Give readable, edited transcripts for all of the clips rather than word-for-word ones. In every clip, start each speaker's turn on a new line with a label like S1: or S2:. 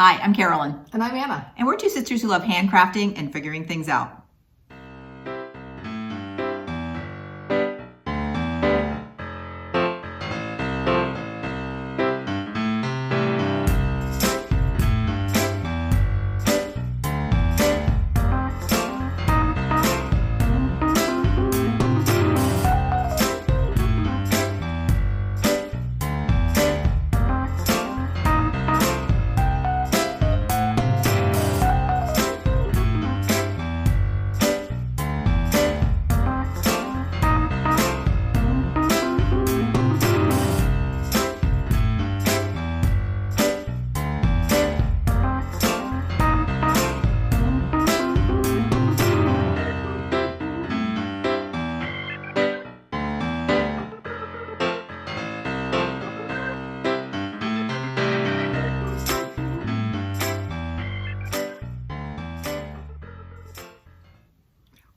S1: Hi, I'm Carolyn.
S2: And I'm Anna.
S1: And we're two sisters who love handcrafting and figuring things out.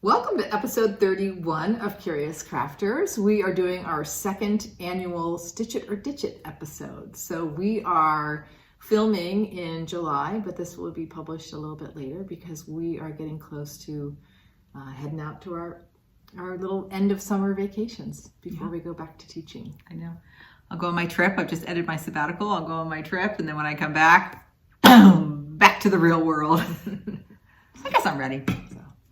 S2: Welcome to episode 31 of Curious Crafters. We are doing our second annual Stitch It or Ditch It episode. So we are filming in July, but this will be published a little bit later because we are getting close to heading out to our little end of summer vacations before we go back to teaching.
S1: I know. I'll go on my trip. I've just ended my sabbatical. I'll go on my trip, and then when I come back, back to the real world. I guess I'm ready.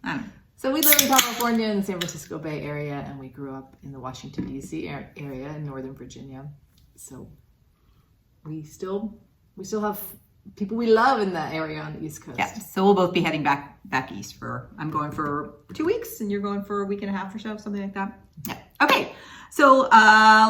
S1: I don't know.
S2: So we live in California in the San Francisco Bay Area, and we grew up in the Washington, D.C. area in Northern Virginia. So we still have people we love in that area on the East Coast.
S1: Yeah, so we'll both be heading back east I'm going for 2 weeks, and you're going for a week and a half or so, something like that. Yeah. Okay, so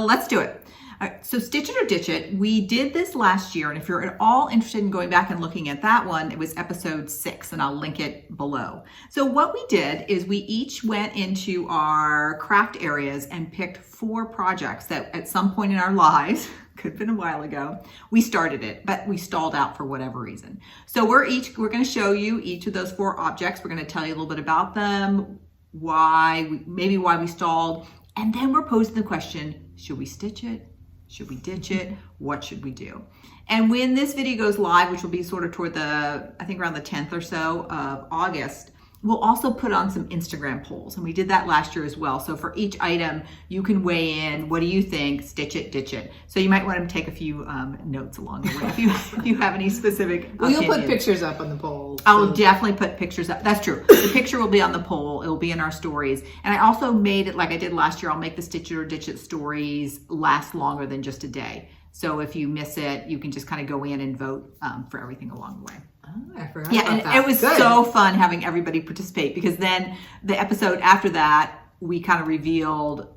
S1: let's do it. All right, so Stitch It or Ditch It, we did this last year, and if you're at all interested in going back and looking at that one, it was episode 6, and I'll link it below. So what we did is we each went into our craft areas and picked 4 projects that at some point in our lives, could have been a while ago, we started it, but we stalled out for whatever reason. So we're going to show you each of those 4 objects. We're going to tell you a little bit about them, maybe why we stalled, and then we're posing the question, should we stitch it? Should we ditch it? What should we do? And when this video goes live, which will be sort of toward I think around the 10th or so of August, we'll also put on some Instagram polls. And we did that last year as well. So for each item, you can weigh in. What do you think? Stitch it, ditch it. So you might want to take a few notes along the way if you have any specific
S2: Well, you'll put pictures up on the polls.
S1: I will definitely put pictures up. That's true. The picture will be on the poll. It will be in our stories. And I also made it like I did last year. I'll make the Stitch It or Ditch It stories last longer than just a day. So if you miss it, you can just kind of go in and vote for everything along the way.
S2: Oh, I forgot
S1: yeah,
S2: about
S1: and
S2: that.
S1: It was so fun having everybody participate, because then the episode after that, we kind of revealed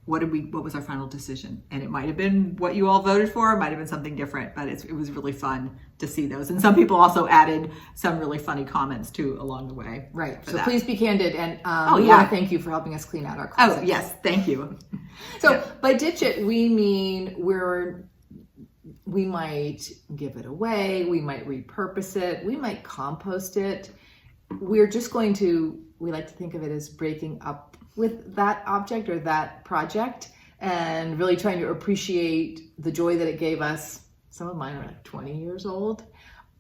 S1: what was our final decision. And it might have been what you all voted for, it might have been something different, but it was really fun to see those. And some people also added some really funny comments too along the way.
S2: Right. So please be candid, and we want to thank you for helping us clean out our closet.
S1: Oh, yes, thank you.
S2: So by ditch it, we mean we might give it away, we might repurpose it, we might compost it. We're just we like to think of it as breaking up with that object or that project and really trying to appreciate the joy that it gave us. Some of mine are like 20 years old,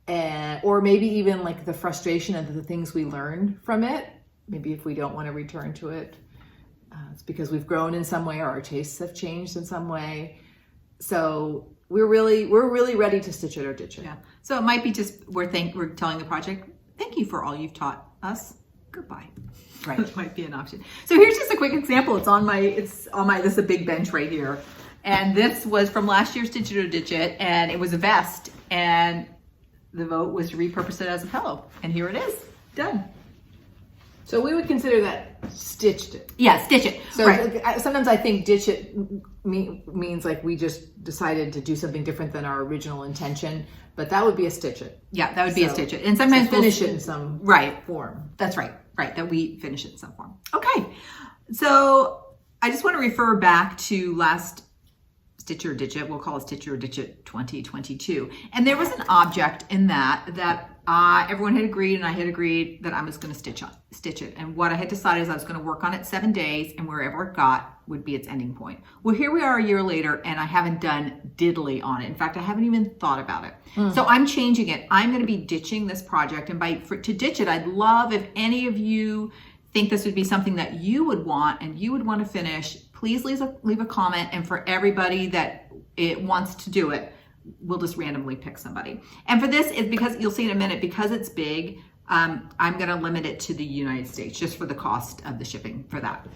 S2: or maybe even like the frustration of the things we learned from it. Maybe if we don't want to return to it, it's because we've grown in some way or our tastes have changed in some way. So we're really ready to stitch it or ditch it.
S1: Yeah. So it might be just we're telling the project, thank you for all you've taught us. Goodbye. Right. That might be an option. So here's just a quick example. This is a big bench right here. And this was from last year's Stitch It or Ditch It, and it was a vest, and the vote was to repurpose it as a pillow. And here it is. Done.
S2: So we would consider that stitched it.
S1: Yeah, stitch it.
S2: So
S1: right.
S2: Sometimes I think ditch it means like we just decided to do something different than our original intention, but that would be a stitch it.
S1: Yeah, that would be a stitch it. And sometimes
S2: finish it in some form.
S1: That's right. Right, that we finish it in some form. Okay, so I just want to refer back to last Stitch It or Ditch It. We'll call it Stitch It or Ditch It 2022. And there was an object in that everyone had agreed, and I had agreed that I was going to stitch it. And what I had decided is I was going to work on it 7 days, and wherever it got, would be its ending point. Well, here we are a year later, and I haven't done diddly on it. In fact, I haven't even thought about it. So I'm changing it. I'm going to be ditching this project, and to ditch it, I'd love if any of you think this would be something that you would want and you would want to finish, please leave a comment. And for everybody that it wants to do it, we'll just randomly pick somebody. And for this, is because you'll see in a minute, because it's big, I'm going to limit it to the United States just for the cost of the shipping for that.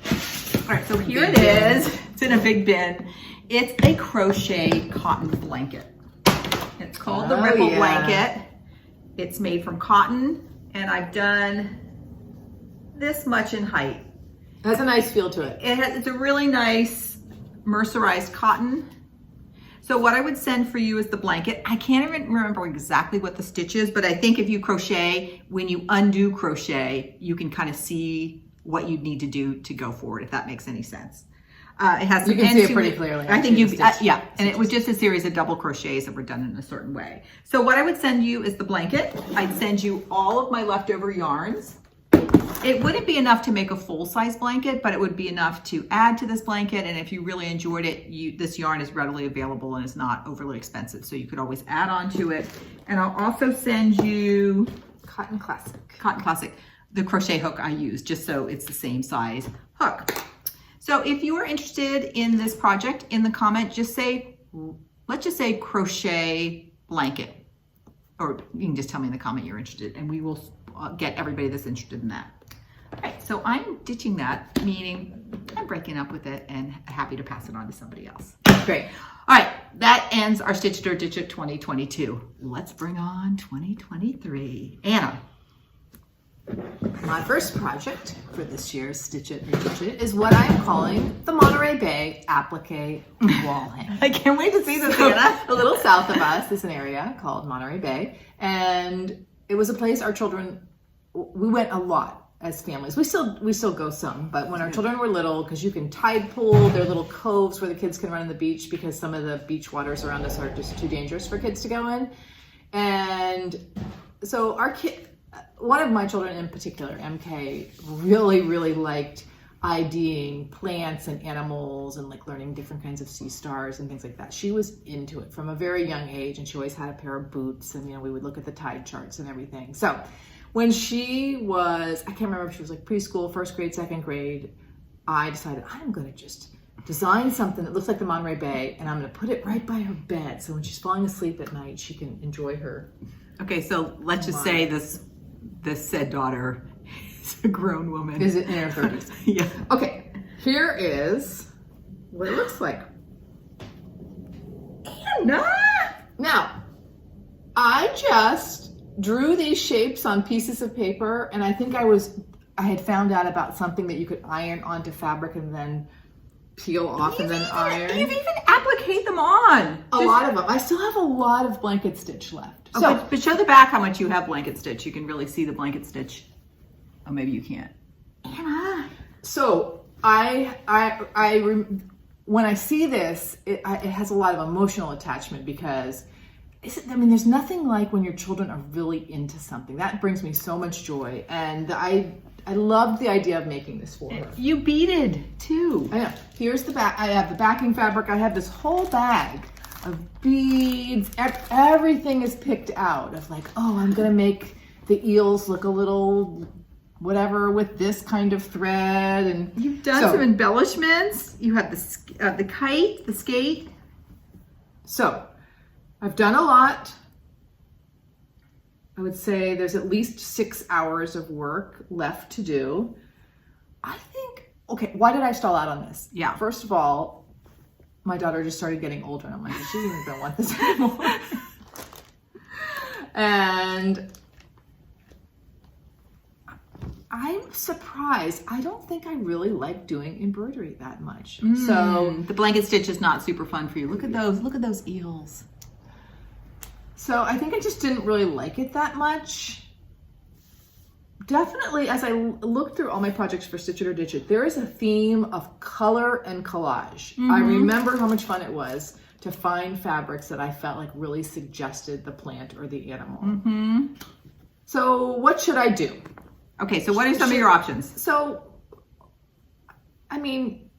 S1: All right, so here it is. It's in a big bin. It's a crochet cotton blanket. It's called the Ripple Blanket. It's made from cotton, and I've done this much in height.
S2: It has a nice feel to it.
S1: It's a really nice mercerized cotton. So what I would send for you is the blanket. I can't even remember exactly what the stitch is, but I think if you crochet, when you undo crochet, you can kind of see what you'd need to do to go forward, if that makes any sense. It has some
S2: you can see it pretty clearly.
S1: I think yeah, and it was just a series of double crochets that were done in a certain way. So what I would send you is the blanket. I'd send you all of my leftover yarns. It wouldn't be enough to make a full-size blanket, but it would be enough to add to this blanket. And if you really enjoyed it, this yarn is readily available and is not overly expensive. So you could always add on to it. And I'll also send you
S2: Cotton Classic,
S1: the crochet hook I use, just so it's the same size hook. So if you are interested in this project, in the comment, just say, let's just say crochet blanket. Or you can just tell me in the comment you're interested, and we will get everybody that's interested in that. All right, so I'm ditching that, meaning I'm breaking up with it and happy to pass it on to somebody else.
S2: Great.
S1: All right, that ends our Stitch It or Ditch It 2022. Let's bring on 2023. Anna.
S2: My first project for this year's Stitch It or Ditch It is what I'm calling the Monterey Bay Applique wall hang.
S1: I can't wait to see this, Anna.
S2: A little south of us is an area called Monterey Bay, and it was a place our children, we went a lot as families. We still go some, but when our children were little, because you can tide pool, there are little coves where the kids can run in the beach because some of the beach waters around us are just too dangerous for kids to go in. And so one of my children in particular, MK, really liked IDing plants and animals and like learning different kinds of sea stars and things like that. She was into it from a very young age, and she always had a pair of boots, and we would look at the tide charts and everything. So when she was, I can't remember if she was like preschool, first grade, second grade, I decided I'm going to just design something that looks like the Monterey Bay, and I'm going to put it right by her bed, so when she's falling asleep at night, she can enjoy her.
S1: Okay, so let's just say this said daughter is a grown woman.
S2: Is it in her 30s?
S1: Yeah.
S2: Okay, here is what it looks like.
S1: Anna!
S2: Now, I just drew these shapes on pieces of paper, and I think I had found out about something that you could iron onto fabric and then peel off and then iron.
S1: You've even appliqued them on.
S2: A lot of them. I still have a lot of blanket stitch left.
S1: Okay, so, but show the back how much you have blanket stitch. You can really see the blanket stitch. Oh, maybe you can't. Anna.
S2: So when I see this, it has a lot of emotional attachment because there's nothing like when your children are really into something. That brings me so much joy, and I loved the idea of making this for her.
S1: You beaded too.
S2: I know. Here's the back. I have the backing fabric. I have this whole bag of beads. Everything is picked out of like, oh, I'm gonna make the eels look a little whatever with this kind of thread. And
S1: you've done some embellishments. You have the kite, the skate.
S2: So I've done a lot. I would say there's at least 6 hours of work left to do. I think, okay, why did I stall out on this?
S1: Yeah.
S2: First of all, my daughter just started getting older, and I'm like, she isn't gonna want this anymore. And I'm surprised. I don't think I really like doing embroidery that much. So
S1: the blanket stitch is not super fun for you. Look at those eels.
S2: So I think I just didn't really like it that much. Definitely, as I look through all my projects for Stitch It or Ditch It, there is a theme of color and collage. I remember how much fun it was to find fabrics that I felt like really suggested the plant or the animal. So what should I do?
S1: Okay, so what are some of your options?
S2: So, I mean,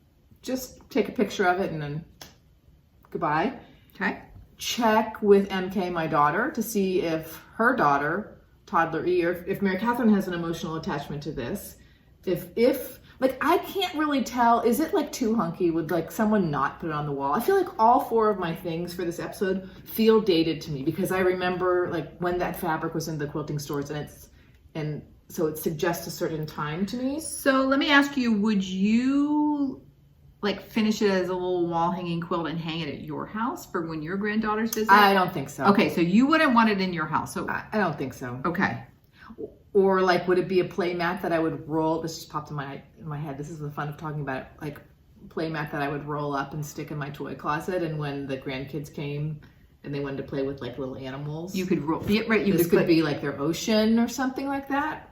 S2: just take a picture of it and then goodbye.
S1: Okay.
S2: Check with MK, my daughter, to see if her daughter, toddler E, or if Mary Catherine has an emotional attachment to this. If like, I can't really tell, is it like too hunky? Would like someone not put it on the wall? I feel like all 4 of my things for this episode feel dated to me because I remember like when that fabric was in the quilting stores, and so it suggests a certain time to me.
S1: So let me ask you, would you like finish it as a little wall hanging quilt and hang it at your house for when your granddaughters visit?
S2: I don't think so.
S1: Okay, so you wouldn't want it in your house. So
S2: I don't think so.
S1: okay.
S2: Or like, would it be a play mat that I would roll? This just popped in my head. This is the fun of talking about it. Like play mat that I would roll up and stick in my toy closet. And when the grandkids came and they wanted to play with like little animals,
S1: You could roll it right.
S2: this could be like their ocean or something like that.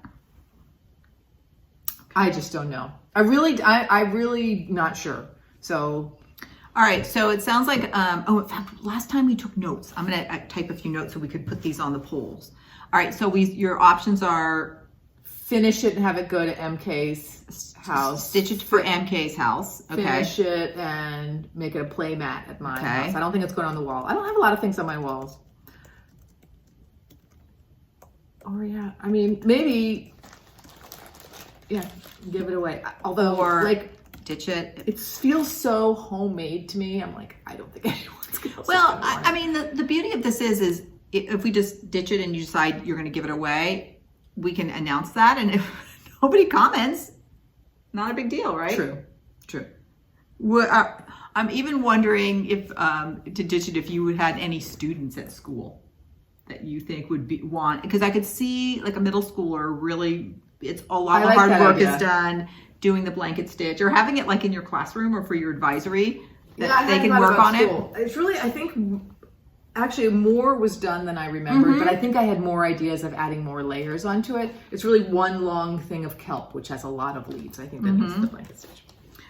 S2: I just don't know. I really not sure. So,
S1: all right. So it sounds like, oh, in fact, last time we took notes. I'm going to type a few notes so we could put these on the polls. All right. So your options are
S2: finish it and have it go to MK's house.
S1: Stitch it for MK's house. Okay.
S2: Finish it and make it a play mat at my
S1: Okay.
S2: house. I don't think it's going on the wall. I don't have a lot of things on my walls. Or yeah, I mean, maybe, yeah, give it away. Although,
S1: Or
S2: like,
S1: ditch it.
S2: it feels so homemade to me. I'm like, I don't think anyone's gonna.
S1: Well, I mean, the beauty of this is if we just ditch it and you decide you're going to give it away, we can announce that. And if nobody comments, not a big deal, right?
S2: True.
S1: I'm even wondering if, to ditch it, if you would had any students at school that you think would want, because I could see like a middle schooler really, it's a lot of hard work is done doing the blanket stitch or having it like in your classroom or for your advisory that they can work on it.
S2: It's really, I think, actually more was done than I remembered, but I think I had more ideas of adding more layers onto it. It's really one long thing of kelp, which has a lot of leaves. I think that makes the blanket stitch.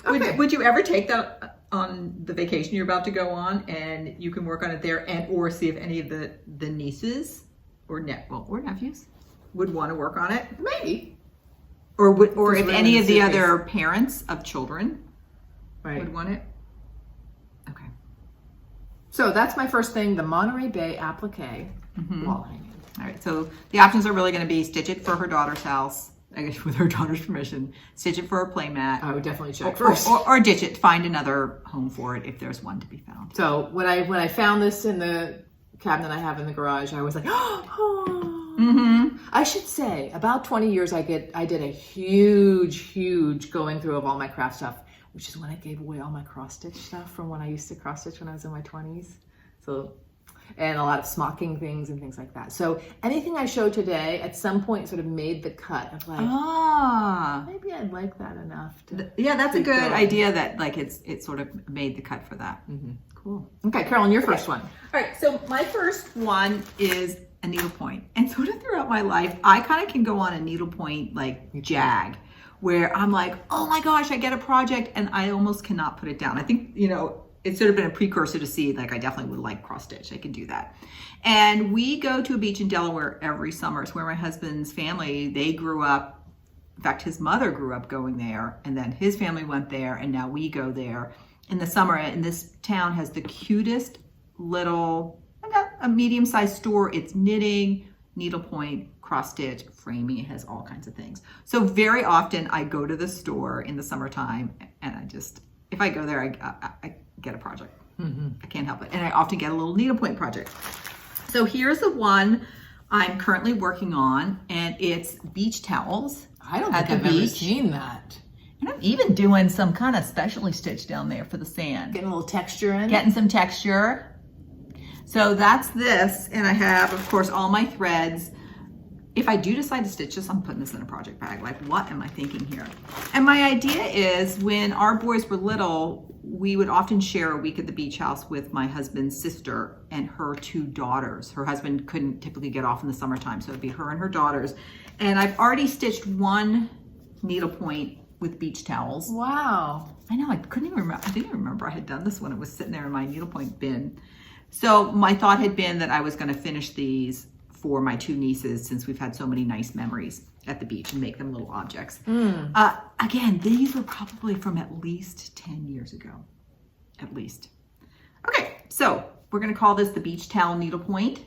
S2: Okay.
S1: Would you ever take that on the vacation you're about to go on and you can work on it there and or see if any of the nieces or nephews would want to work on it?
S2: Maybe.
S1: Or if any of the other parents of children would want it? Okay.
S2: So that's my first thing, the Monterey Bay Applique wall hanging.
S1: All right, so the options are really going to be stitch it for her daughter's house, I guess with her daughter's permission, stitch it for a play mat.
S2: I would definitely check first.
S1: Or ditch it, find another home for it if there's one to be found.
S2: So when I found this in the cabinet I have in the garage, I was like, I should say, about 20 years I did a huge going through of all my craft stuff, which is when I gave away all my cross stitch stuff from when I used to cross stitch when I was in my 20s. So, and a lot of smocking things and things like that. So anything I show today at some point sort of made the cut of like, maybe I'd like that enough to.
S1: Yeah, that's a good idea that like it sort of made the cut for that. Cool.
S2: Okay, Carolyn, your first one.
S1: All right, so my first one is a needlepoint. And sort of throughout my life, I kind of can go on a needlepoint like jag, where I'm like, oh my gosh, I get a project and I almost cannot put it down. I think, it's sort of been a precursor to see, like I definitely would like cross stitch. I can do that. And we go to a beach in Delaware every summer. It's where my husband's family, they grew up. In fact, his mother grew up going there and then his family went there and now we go there in the summer. And this town has the cutest little, a medium-sized store. It's knitting, needlepoint, cross stitch, framing. It has all kinds of things. So very often I go to the store in the summertime and if I go there, I get a project. I can't help it. And I often get a little needlepoint project. So here's the one I'm currently working on, and it's beach towels.
S2: I don't think I've ever seen that.
S1: And I'm even doing some kind of specially stitched down there for the sand.
S2: Getting a little texture in.
S1: Getting some texture. So that's this, and I have, of course, all my threads. If I do decide to stitch this, I'm putting this in a project bag. Like, what am I thinking here? And my idea is when our boys were little, we would often share a week at the beach house with my husband's sister and her 2 daughters. Her husband couldn't typically get off in the summertime, so it'd be her and her daughters. And I've already stitched one needlepoint with beach towels.
S2: Wow.
S1: I know, I couldn't even remember. I didn't even remember I had done this when it was sitting there in my needlepoint bin. So my thought had been that I was going to finish these for my two nieces, since we've had so many nice memories at the beach, and make them little objects. Again, these were probably from at least 10 years ago, at least. Okay, so we're gonna call this the beach towel needlepoint.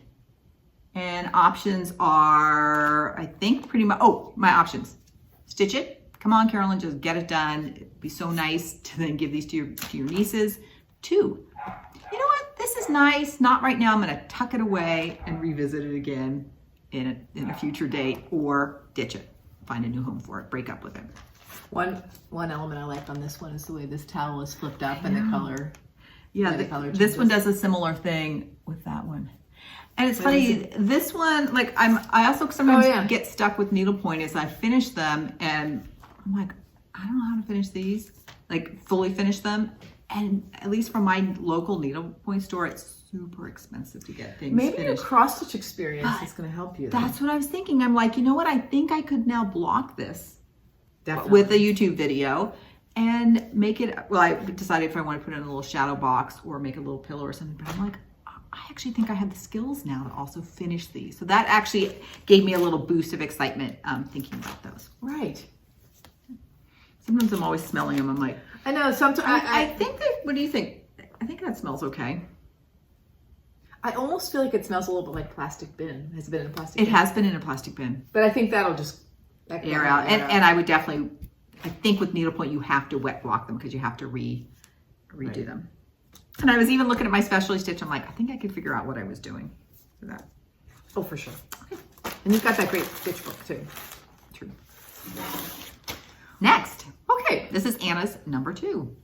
S1: And options are, I think, pretty much, my options. Stitch it. Come on, Carolyn, just get it done. It'd be so nice to then give these to your nieces. 2, you know what? This is nice. Not right now. I'm going to tuck it away and revisit it again in a future date, or ditch it. Find a new home for it. Break up with it.
S2: One element I liked on this one is the way this towel is flipped up and the color.
S1: Yeah, this one does a similar thing with that one. And it's funny, this one, like I also sometimes get stuck with needlepoint as I finish them, and I'm like, I don't know how to finish these, like fully finish them. And at least from my local needlepoint store, it's super expensive to get things
S2: Maybe
S1: finished.
S2: a cross stitch experience is going to help you.
S1: That's what I was thinking. I'm like, you know what? I think I could now block this
S2: Definitely.
S1: with a YouTube video and make it, well, I decided if I want to put it in a little shadow box or make a little pillow or something, but I'm like, I actually think I have the skills now to also finish these. So that actually gave me a little boost of excitement thinking about those.
S2: Right.
S1: Sometimes I'm always smelling them. I'm like,
S2: I know. Sometimes
S1: I think that, what do you think? I think that smells okay.
S2: I almost feel like it smells a little bit like plastic bin. Has it been in a plastic bin?
S1: It has been in a plastic bin.
S2: But I think that'll just
S1: air out. And I would definitely, I think with needlepoint, you have to wet block them because you have to redo them. And I was even looking at my specialty stitch. I'm like, I think I could figure out what I was doing for that.
S2: Oh, for sure. Okay. And you've got that great stitch book too.
S1: True. Next. Okay. This is Anna's number 2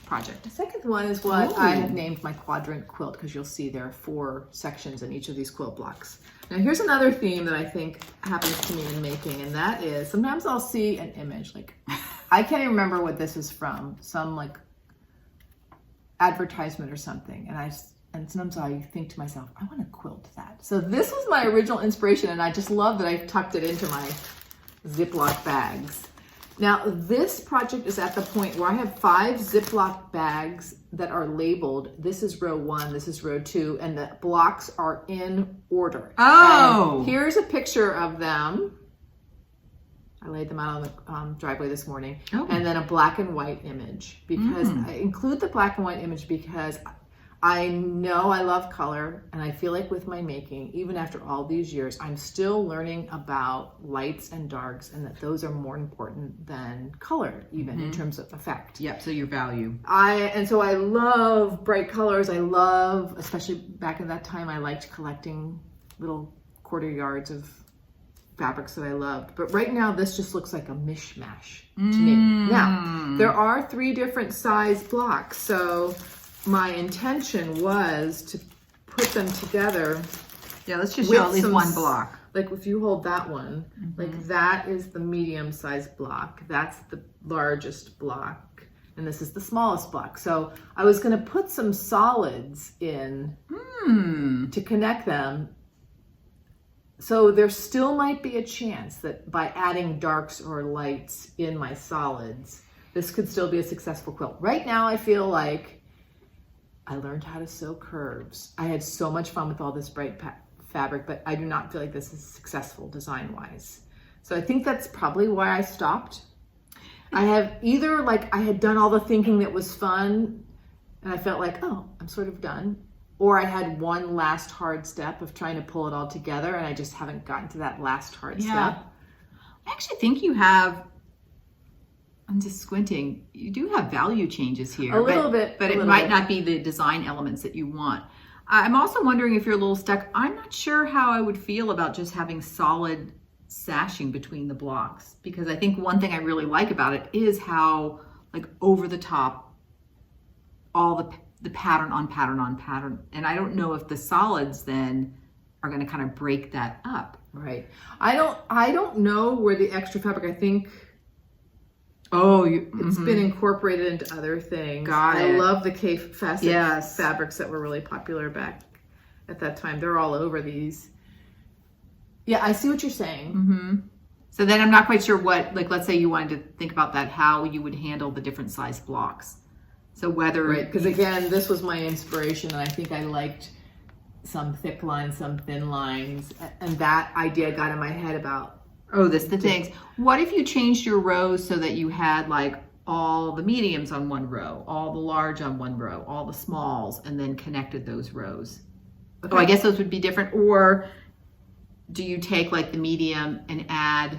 S1: project.
S2: The second one is what I have named my Quadrant Quilt, because you'll see there are 4 sections in each of these quilt blocks. Now here's another theme that I think happens to me in making, and that is sometimes I'll see an image, like I can't even remember what this is from, some like advertisement or something, and sometimes I think to myself, I want to quilt that. So this was my original inspiration, and I just love that I've tucked it into my Ziploc bags. Now this project is at the point where I have 5 Ziploc bags that are labeled. This is row 1, this is row 2, and the blocks are in order.
S1: Oh!
S2: And here's a picture of them. I laid them out on the driveway this morning. Oh. And then a black and white image, because I include the black and white image because I know I love color, and I feel like with my making, even after all these years, I'm still learning about lights and darks, and that those are more important than color, even in terms of effect.
S1: Yep, so your value.
S2: And so I love bright colors. I love, especially back in that time, I liked collecting little quarter yards of fabrics that I loved. But right now, this just looks like a mishmash to me. Now, there are 3 different size blocks, so my intention was to put them together.
S1: Yeah, let's just show at least one block.
S2: Like if you hold that one, like that is the medium sized block. That's the largest block. And this is the smallest block. So I was going to put some solids in to connect them. So there still might be a chance that by adding darks or lights in my solids, this could still be a successful quilt. Right now, I feel like I learned how to sew curves. I had so much fun with all this bright fabric, but I do not feel like this is successful design-wise. So I think that's probably why I stopped. I have either like I had done all the thinking that was fun, and I felt like, oh, I'm sort of done. Or I had one last hard step of trying to pull it all together, and I just haven't gotten to that last hard step.
S1: I actually think you have, I'm just squinting, you do have value changes here.
S2: A little bit.
S1: But it might not be the design elements that you want. I'm also wondering if you're a little stuck. I'm not sure how I would feel about just having solid sashing between the blocks, because I think one thing I really like about it is how like over the top, all the pattern on pattern on pattern. And I don't know if the solids then are going to kind of break that up.
S2: Right. I don't know where the extra fabric, I think it's been incorporated into other things.
S1: Got it.
S2: I love the Kaffe Fassett fabrics that were really popular back at that time. They're all over these. Yeah, I see what you're saying.
S1: So then I'm not quite sure what, like, let's say you wanted to think about that, how you would handle the different size blocks. So whether...
S2: Right, because again, this was my inspiration, and I think I liked some thick lines, some thin lines, and that idea got in my head about,
S1: oh, the things. What if you changed your rows so that you had like all the mediums on one row, all the large on one row, all the smalls, and then connected those rows? Okay. Oh, I guess those would be different. Or do you take like the medium and add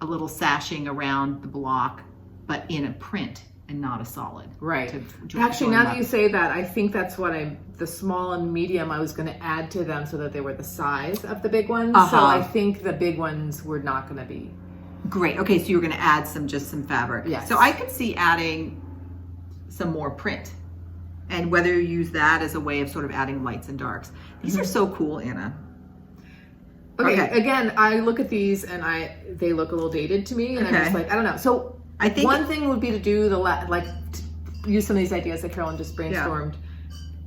S1: a little sashing around the block, but in a print and not a solid?
S2: Right. Actually, now that you say that, I think that's what the small and medium, I was going to add to them so that they were the size of the big ones. So I think the big ones were not going to be.
S1: Great. Okay, so you're going to add just some fabric.
S2: Yes.
S1: So I could see adding some more print, and whether you use that as a way of sort of adding lights and darks. These are so cool, Anna.
S2: Okay. Again, I look at these and they look a little dated to me, and I'm just like, I don't know. So I think one thing would be to do use some of these ideas that Carolyn just brainstormed,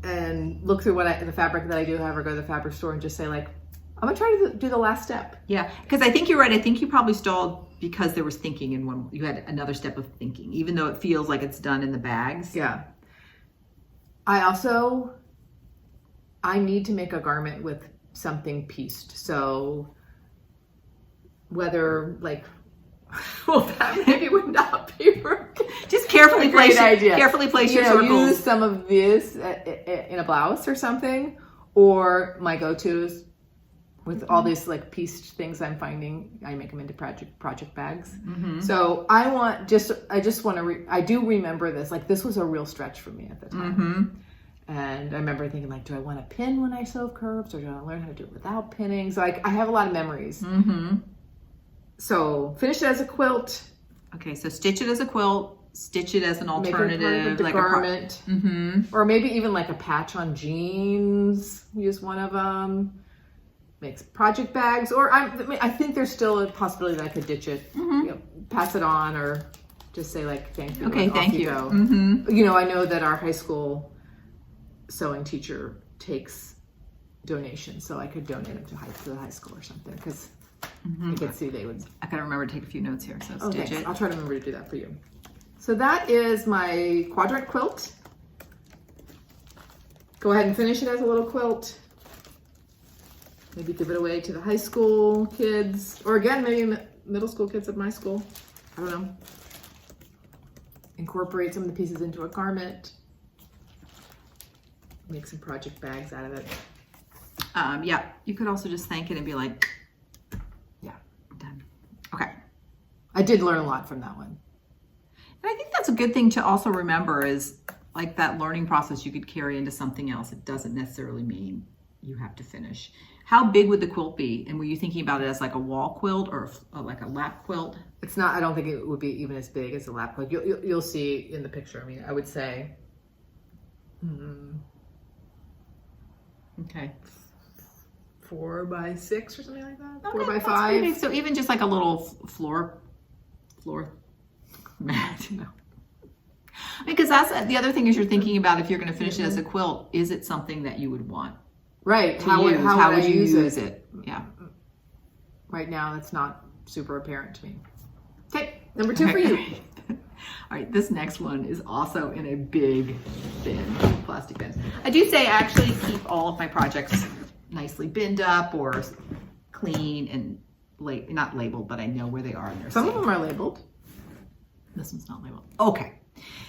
S2: and look through the fabric that I do have, or go to the fabric store and just say like, I'm gonna try to do the last step. Yeah,
S1: because I think you're right. I think you probably stalled because there was thinking in one. You had another step of thinking, even though it feels like it's done in the bags.
S2: Yeah. I need to make a garment with something pieced. So whether well, that maybe would not be working.
S1: Just carefully place your circles.
S2: Use some of this in a blouse or something, or my go-tos. With all these pieced things I'm finding, I make them into project bags. So I do remember this. This was a real stretch for me at the time. And I remember thinking do I want to pin when I sew curves, or do I learn how to do it without pinning? So I have a lot of memories. So finish it as a quilt.
S1: Okay, so stitch it as a quilt. Stitch it as an alternative,
S2: like a garment. Or maybe even a patch on jeans. Use one of them. Makes project bags, or I think there's still a possibility that I could ditch it, pass it on, or just say thank you.
S1: Okay, thank you.
S2: I know that our high school sewing teacher takes donations, so I could donate them to the high school or something, because I could see they would.
S1: I gotta remember to take a few notes here, so stitch it.
S2: I'll try to remember to do that for you. So that is my quadrant quilt. Go ahead and finish it as a little quilt. Maybe give it away to the high school kids, or again, maybe middle school kids at my school. I don't know. Incorporate some of the pieces into a garment. Make some project bags out of it.
S1: Yeah, you could also just thank it and be like, yeah, done. Okay.
S2: I did learn a lot from that one.
S1: And I think that's a good thing to also remember is that learning process you could carry into something else. It doesn't necessarily mean you have to finish. How big would the quilt be? And were you thinking about it as a wall quilt or like a lap quilt?
S2: It's not, I don't think it would be even as big as a lap quilt. You'll see in the picture. I mean, I would say,
S1: okay,
S2: 4 by 6 or something like that.
S1: Okay,
S2: 4 by 5.
S1: So even just a little floor mat. Because that's the other thing is you're thinking about if you're going to finish it as a quilt, is it something that you would want?
S2: Right.
S1: How would you use it? Yeah.
S2: Right now, it's not super apparent to me. Okay, number 2 for you.
S1: All right, this next one is also in a big bin, plastic bin. I do say I actually keep all of my projects nicely binned up or clean and not labeled, but I know where they are. And
S2: Some of them are labeled.
S1: This one's not labeled. Okay.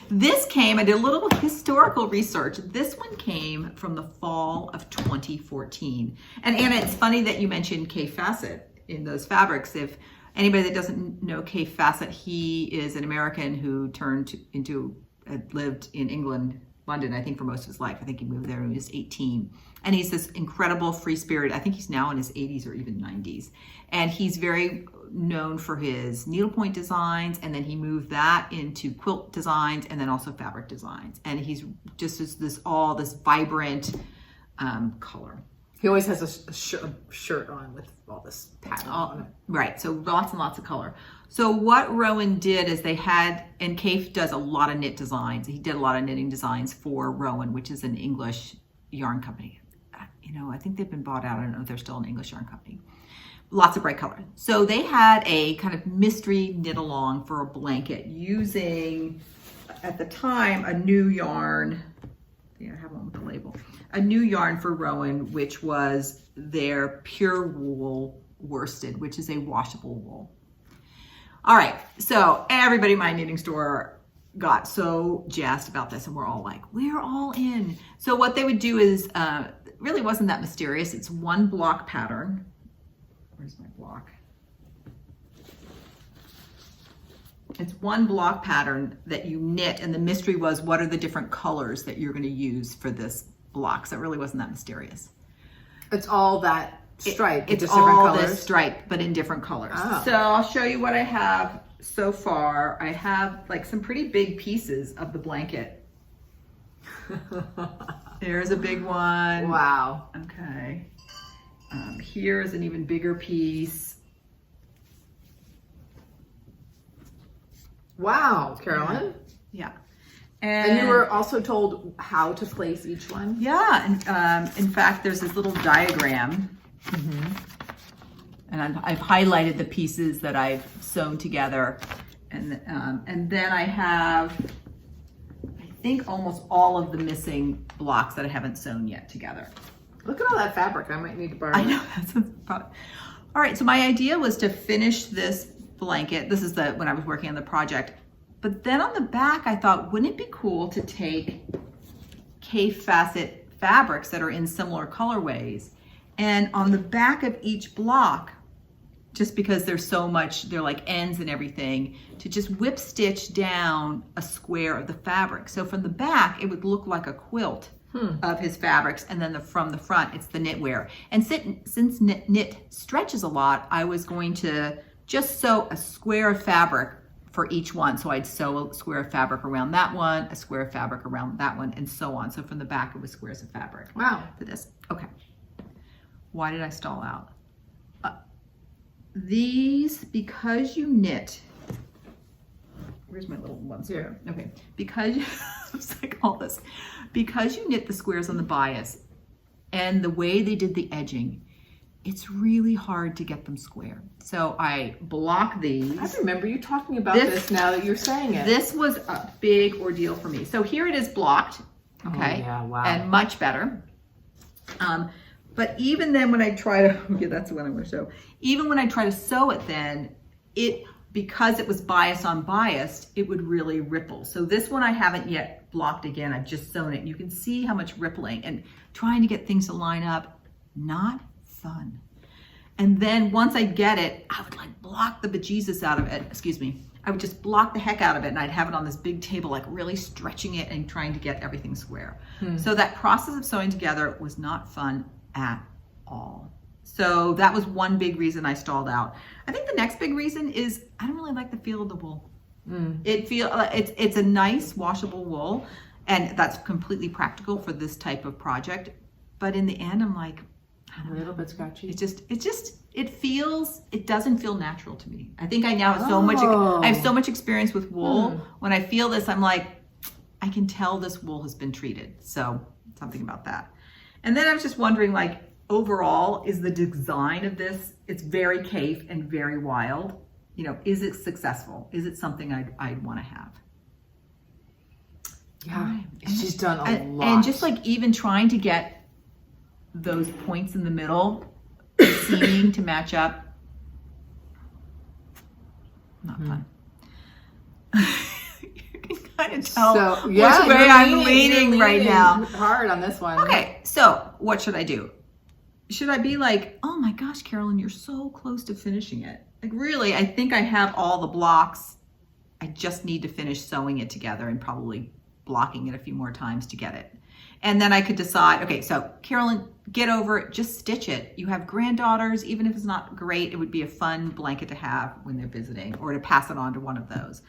S1: This came, I did a little historical research. This one came from the fall of 2014. And Anna, it's funny that you mentioned Fassett in those fabrics. If anybody that doesn't know Fassett, he is an American who lived in England, London, I think for most of his life. I think he moved there when he was 18. And he's this incredible free spirit. I think he's now in his 80s or even 90s. And he's very known for his needlepoint designs, and then he moved that into quilt designs and then also fabric designs. And he's just this vibrant color.
S2: He always has a shirt on with all this pattern on it.
S1: Right, so lots and lots of color. So what Rowan did is they had, and Kaffe does a lot of knit designs. He did a lot of knitting designs for Rowan, which is an English yarn company. I think they've been bought out. I don't know if they're still an English yarn company. Lots of bright color. So they had a kind of mystery knit along for a blanket using, at the time, a new yarn. Yeah, I have one with the label. A new yarn for Rowan, which was their pure wool worsted, which is a washable wool. All right, so everybody in my knitting store got so jazzed about this, and we're all like, we're all in. So what they would do is, really wasn't that mysterious. It's one block pattern. Where's my block? It's one block pattern that you knit, and the mystery was, what are the different colors that you're going to use for this block? So it really wasn't that mysterious.
S2: It's all that stripe.
S1: It's
S2: just
S1: all
S2: different colors.
S1: this stripe, but in different colors.
S2: Oh.
S1: So I'll show you what I have so far. I have like some pretty big pieces of the blanket. There's a big one.
S2: Wow.
S1: Okay. Here's an even bigger piece.
S2: Wow, Carolyn.
S1: Yeah.
S2: And you were also told how to place each one?
S1: Yeah, and in fact, there's this little diagram. And I've highlighted the pieces that I've sewn together. And then I have, I think, almost all of the missing blocks that I haven't sewn yet together.
S2: Look at all that fabric. I might need to borrow.
S1: I know, that's probably. All right, so my idea was to finish this blanket. This is when I was working on the project. But then on the back, I thought, wouldn't it be cool to take Kaffe Fassett fabrics that are in similar colorways, and on the back of each block, just because there's so much, they're like ends and everything, to just whip stitch down a square of the fabric. So from the back, it would look like a quilt of his fabrics, and then from the front, it's the knitwear. And since knit stretches a lot, I was going to just sew a square of fabric for each one. So I'd sew a square of fabric around that one, a square of fabric around that one, and so on. So from the back, it was squares of fabric.
S2: Wow.
S1: For this. Okay. Why did I stall out? These, because you knit, where's my little one square?
S2: Here.
S1: Okay. Because, it's like all this. Because you knit the squares on the bias, and the way they did the edging, it's really hard to get them square. So I block these.
S2: I remember you talking about this now that you're saying it.
S1: This was a big ordeal for me. So here it is blocked, okay?
S2: Oh, yeah, wow.
S1: And much better. But even then when I try to, okay, that's the one I'm gonna show. Even when I try to sew it then, because it was bias on biased, it would really ripple. So this one I haven't yet blocked again, I've just sewn it. You can see how much rippling, and trying to get things to line up, not fun. And then once I get it, I would like block the bejesus out of it, excuse me. I would just block the heck out of it, and I'd have it on this big table, like really stretching it and trying to get everything square. So that process of sewing together was not fun at all. So that was one big reason I stalled out. I think the next big reason is I don't really like the feel of the wool. It's a nice washable wool, and that's completely practical for this type of project. But in the end, I'm like,
S2: a little bit scratchy.
S1: it doesn't feel natural to me. I think I now have I have so much experience with wool. When I feel this, I'm like, I can tell this wool has been treated. So something about that. And then I was just wondering, like, overall, is the design of this, it's very Kaffe and very wild. You know, is it successful? Is it something I'd want to have?
S2: Yeah, she's done a lot.
S1: And just like even trying to get those points in the middle, seeming to match up, not fun. You can kind of tell which way I'm leaning right now.
S2: Hard on this one.
S1: Okay, so what should I do? Should I be like, oh my gosh, Carolyn, you're so close to finishing it? Like really, I think I have all the blocks. I just need to finish sewing it together and probably blocking it a few more times to get it. And then I could decide, okay, so Carolyn, get over it, just stitch it. You have granddaughters, even if it's not great, it would be a fun blanket to have when they're visiting, or to pass it on to one of those.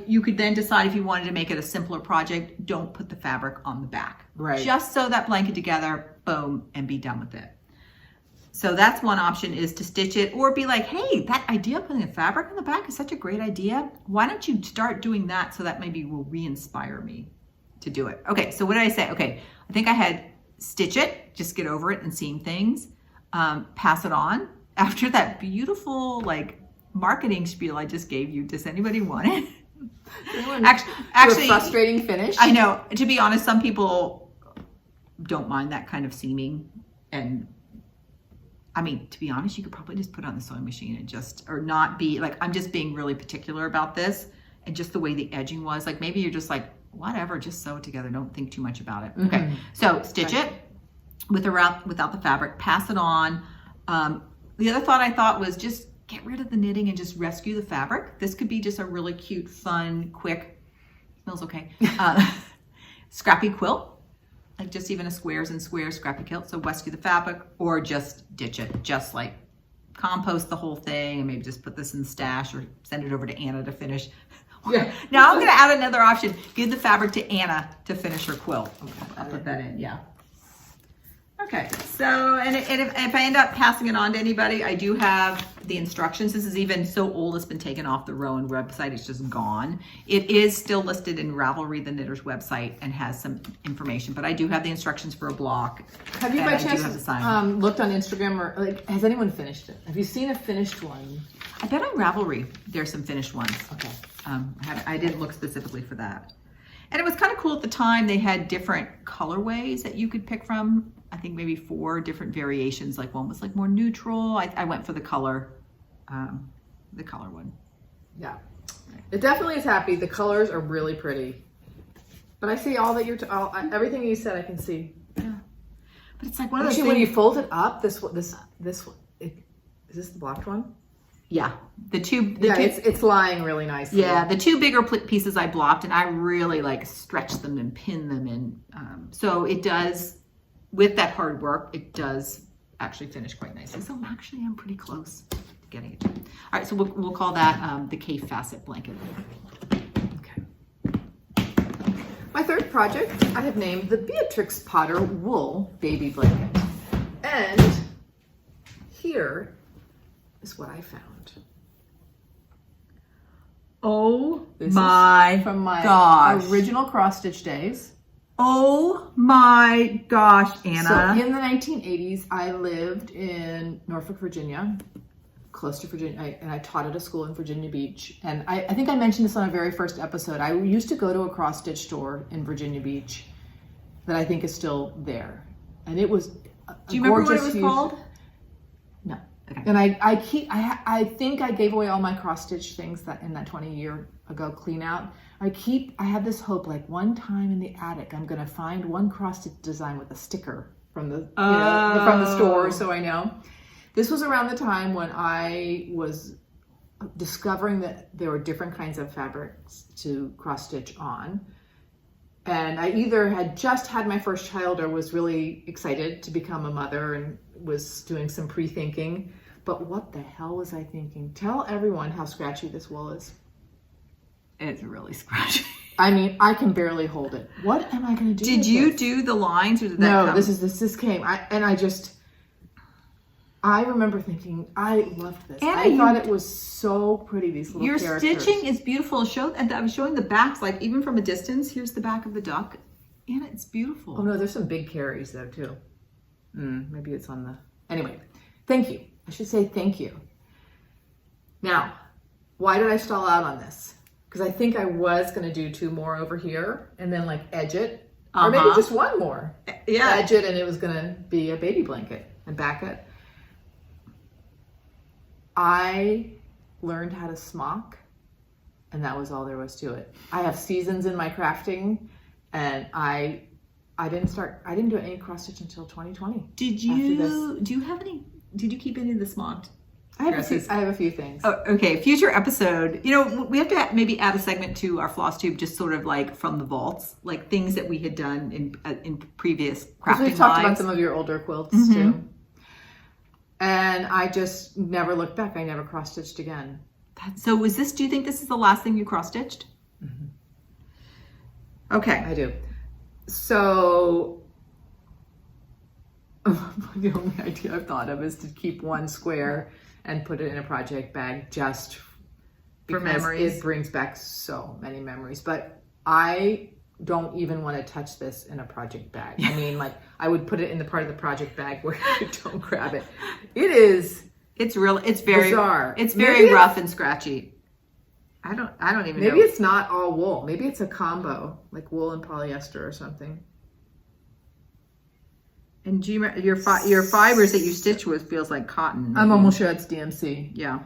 S1: You could then decide if you wanted to make it a simpler project, don't put the fabric on the back.
S2: Right.
S1: Just sew that blanket together, boom, and be done with it. So that's one option, is to stitch it, or be like, hey, that idea of putting a fabric on the back is such a great idea. Why don't you start doing that, so that maybe will re-inspire me to do it. Okay, so what did I say? Okay, I think I had stitch it, just get over it and seeing things, pass it on. After that beautiful like marketing spiel I just gave you, does anybody want it? Actually,
S2: a frustrating finish.
S1: I know. To be honest, some people don't mind that kind of seaming, and I mean, to be honest, you could probably just put it on the sewing machine and or not be like, I'm just being really particular about this, and just the way the edging was. Like maybe you're just like, whatever, just sew it together. Don't think too much about it. Okay, so stitch it without the fabric. Pass it on. The other thought I thought was just get rid of the knitting and just rescue the fabric. This could be just a really cute, fun, quick, smells okay, scrappy quilt, like just even a squares and squares scrappy quilt. So rescue the fabric or just ditch it, just like compost the whole thing and maybe just put this in the stash or send it over to Anna to finish.
S2: Yeah.
S1: Now I'm gonna add another option. Give the fabric to Anna to finish her quilt. I'll put that in, yeah. Okay, so, and if I end up passing it on to anybody, I do have the instructions. This is even so old, it's been taken off the Rowan website. It's just gone. It is still listed in Ravelry, the knitter's website, and has some information, but I do have the instructions for a block.
S2: Have you by chance looked on Instagram or like, has anyone finished it? Have you seen a finished one?
S1: I bet on Ravelry, there's some finished ones.
S2: Okay.
S1: I didn't look specifically for that. And it was kind of cool at the time. They had different colorways that you could pick from. I think maybe 4 different variations. Like one was like more neutral. I went for the color one.
S2: Yeah, it definitely is happy. The colors are really pretty. But I see all that everything you said. I can see.
S1: Yeah, but it's like one of those
S2: things. When you fold it up, this one, is this the blocked one?
S1: Yeah,
S2: it's lying really nicely.
S1: Yeah, the 2 bigger pieces I blocked, and I really like stretch them and pin them in. So it does. With that hard work, it does actually finish quite nicely. So I'm pretty close to getting it. All right, so we'll call that the Kaffe Fassett blanket.
S2: Okay. My third project I have named the Beatrix Potter Wool Baby Blanket. And here is what I found.
S1: Oh
S2: this
S1: my
S2: is from my
S1: gosh.
S2: Original cross stitch days.
S1: Oh my gosh, Anna.
S2: So in the 1980s, I lived in Norfolk, Virginia, close to Virginia, and I taught at a school in Virginia Beach. And I think I mentioned this on a very first episode. I used to go to a cross stitch store in Virginia Beach that I think is still there. And it was
S1: Do you remember what it was called?
S2: No.
S1: Okay.
S2: And I think I gave away all my cross stitch things that in that 20 year ago clean out. I have this hope, like one time in the attic, I'm gonna find one cross stitch design with a sticker from the from the store, so I know. This was around the time when I was discovering that there were different kinds of fabrics to cross stitch on. And I either had just had my first child or was really excited to become a mother and was doing some pre-thinking. But what the hell was I thinking? Tell everyone how scratchy this wool is.
S1: It's really scratchy.
S2: I mean, I can barely hold it. What am I going to do?
S1: Did you do the lines or did that
S2: No,
S1: come?
S2: this came. I remember thinking, I loved this.
S1: Anna,
S2: I thought it was so pretty, these little characters. Your
S1: stitching is beautiful. And I was showing the backs, like even from a distance, here's the back of the duck. Anna, it's beautiful.
S2: Oh no, there's some big carries though too. Maybe it's on the, anyway, thank you. I should say thank you. Now, why did I stall out on this? Because I think I was going to do 2 more over here and then like edge it. Or maybe just 1 more.
S1: Yeah.
S2: Edge it and it was going to be a baby blanket and back it. I learned how to smock and that was all there was to it. I have seasons in my crafting and I didn't do any cross stitch until 2020.
S1: Did you keep any of the smocked?
S2: I have a few things.
S1: Oh, okay, future episode. We have to maybe add a segment to our FlossTube, just sort of like from the vaults, like things that we had done in previous crafting
S2: We've talked
S1: lives.
S2: about some of your older quilts too. And I just never looked back. I never cross stitched again.
S1: So do you think this is the last thing you cross stitched? Okay.
S2: I do. So the only idea I've thought of is to keep 1 square and put it in a project bag just
S1: for memories.
S2: It brings back so many memories. But I don't even want to touch this in a project bag. I mean, like I would put it in the part of the project bag where you don't grab it. It's very
S1: bizarre. It's very
S2: Maybe
S1: rough and scratchy. I don't even
S2: Maybe
S1: know.
S2: it's not all wool. Maybe it's a combo, like wool and polyester or something.
S1: And do you remember your fibers that you stitch with feels like cotton? Maybe.
S2: I'm almost sure it's DMC.
S1: Yeah.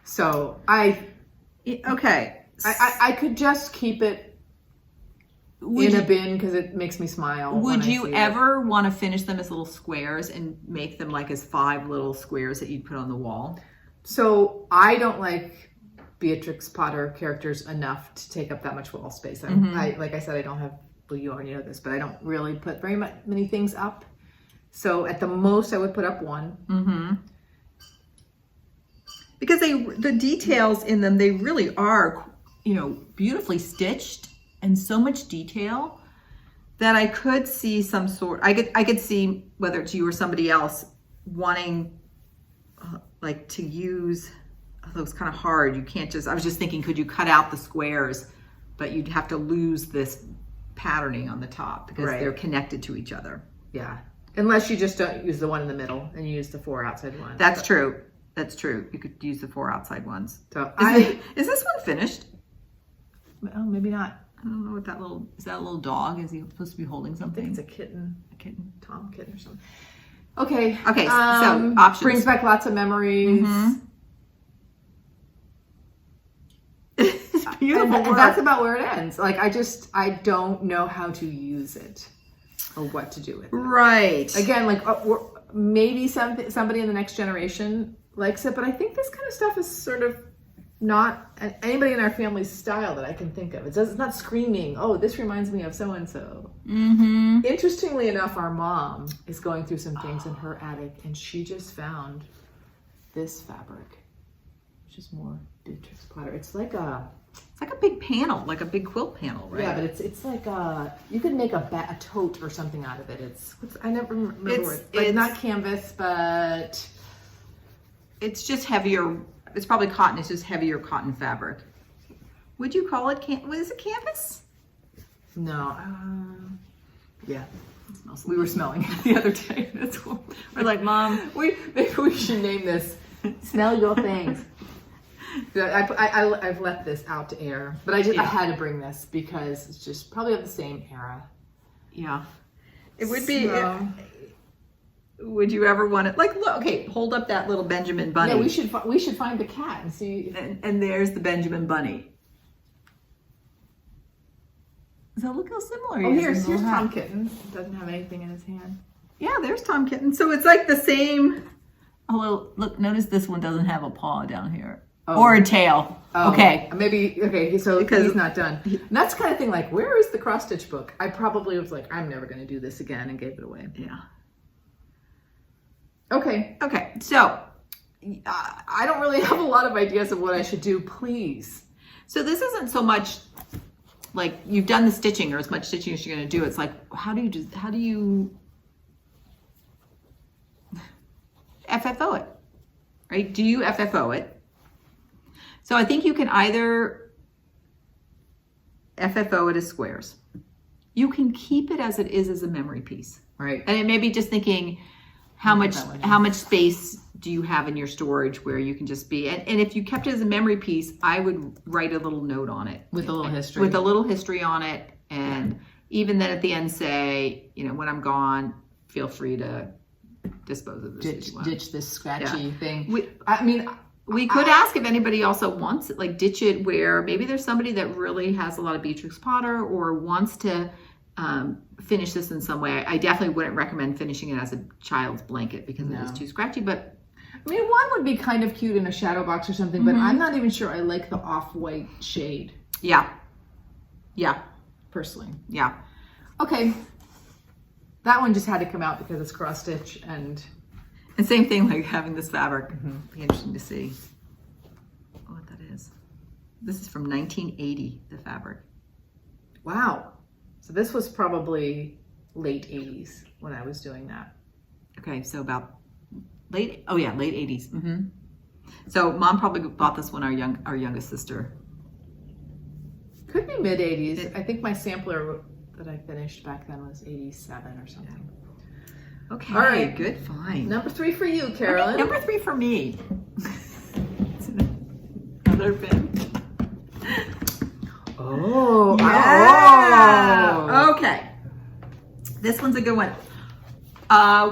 S2: So
S1: okay.
S2: I could just keep it in a bin because it makes me smile.
S1: Would you ever want to finish them as little squares and make them like as 5 little squares that you'd put on the wall?
S2: So I don't like Beatrix Potter characters enough to take up that much wall space. Like I said, I don't have, well, you already know this, but I don't really put very many things up. So at the most I would put up 1.
S1: Because the details in them, they really are, beautifully stitched and so much detail that I could see some sort, I could see whether it's you or somebody else wanting like to use, although it's kind of hard. You can't just, I was just thinking, could you cut out the squares, but you'd have to lose this patterning on the top because they're connected to each other.
S2: Yeah. Unless you just don't use the one in the middle and you use the 4 outside ones.
S1: That's true. That's true. You could use the 4 outside ones.
S2: So
S1: is this one finished?
S2: Oh, maybe not.
S1: I don't know what that is that a little dog? Is he supposed to be holding something?
S2: I think it's a kitten.
S1: A kitten.
S2: Tom kitten or something. Okay.
S1: Okay, so options.
S2: Brings back lots of memories.
S1: It's beautiful
S2: and
S1: work.
S2: that's about where it ends. Like I don't know how to use it or what to do with it.
S1: Right.
S2: Again, like maybe somebody in the next generation likes it, but I think this kind of stuff is sort of not anybody in our family's style that I can think of. It's not screaming, oh, this reminds me of so-and-so. Interestingly enough, our mom is going through some things in her attic, and she just found this fabric, which is more Beatrix Potter. It's like a
S1: big panel, like a big quilt panel, right?
S2: Yeah, but it's like you could make a tote or something out of it. I never remember it. Like not canvas, but
S1: it's just heavier. It's probably cotton. It's just heavier cotton fabric. Would you call it is it canvas?
S2: No. Yeah. We were smelling it the other day. That's cool.
S1: We're like, Mom,
S2: maybe we should name this "Smell Your Things." I've let this out to air, but I had to bring this because it's just probably of the same era.
S1: Yeah. It would be. Would you ever want it? Like, look, okay, hold up that little Benjamin bunny.
S2: Yeah, we should find the cat and see.
S1: And there's the Benjamin bunny. So look how similar he is.
S2: Here's Tom Kitten. Doesn't have anything in his hand.
S1: Yeah, there's Tom Kitten. So it's like the same. Oh, well, look, notice this one doesn't have a paw down here. Oh. Or a tail.
S2: Oh,
S1: okay.
S2: Maybe, so because he's not done. And that's the kind of thing like, where is the cross stitch book? I probably was like, I'm never going to do this again and gave it away.
S1: Yeah.
S2: Okay.
S1: So
S2: I don't really have a lot of ideas of what I should do, please.
S1: So this isn't so much like you've done the stitching or as much stitching as you're going to do. It's like, how do you FFO it, right? Do you FFO it? So I think you can either FFO it as squares. You can keep it as it is as a memory piece.
S2: Right.
S1: And it may be just thinking, how much space do you have in your storage where you can just be, and if you kept it as a memory piece, I would write a little note on it.
S2: With a little history.
S1: With a little history on it. And even then at the end say, when I'm gone, feel free to dispose of this.
S2: Ditch this scratchy thing.
S1: We could ask if anybody also wants it, like ditch it where maybe there's somebody that really has a lot of Beatrix Potter or wants to finish this in some way. I definitely wouldn't recommend finishing it as a child's blanket because it is too scratchy, but
S2: one would be kind of cute in a shadow box or something, but I'm not even sure I like the off-white shade.
S1: Yeah.
S2: Personally.
S1: Yeah.
S2: Okay. That one just had to come out because it's cross stitch and
S1: same thing like having this fabric. Be interesting to see what that is. This is from 1980, the fabric.
S2: Wow. So this was probably late 80s when I was doing that.
S1: Okay, so about late 80s. So Mom probably bought this one, our youngest sister.
S2: Could be mid 80s. I think my sampler that I finished back then was 87 or something.
S1: Okay,
S2: all right,
S1: good find.
S2: Number 3 for you, Carolyn.
S1: Okay, number 3 for me. Another bin.
S2: Oh.
S1: Yeah.
S2: Oh.
S1: Okay. This one's a good one.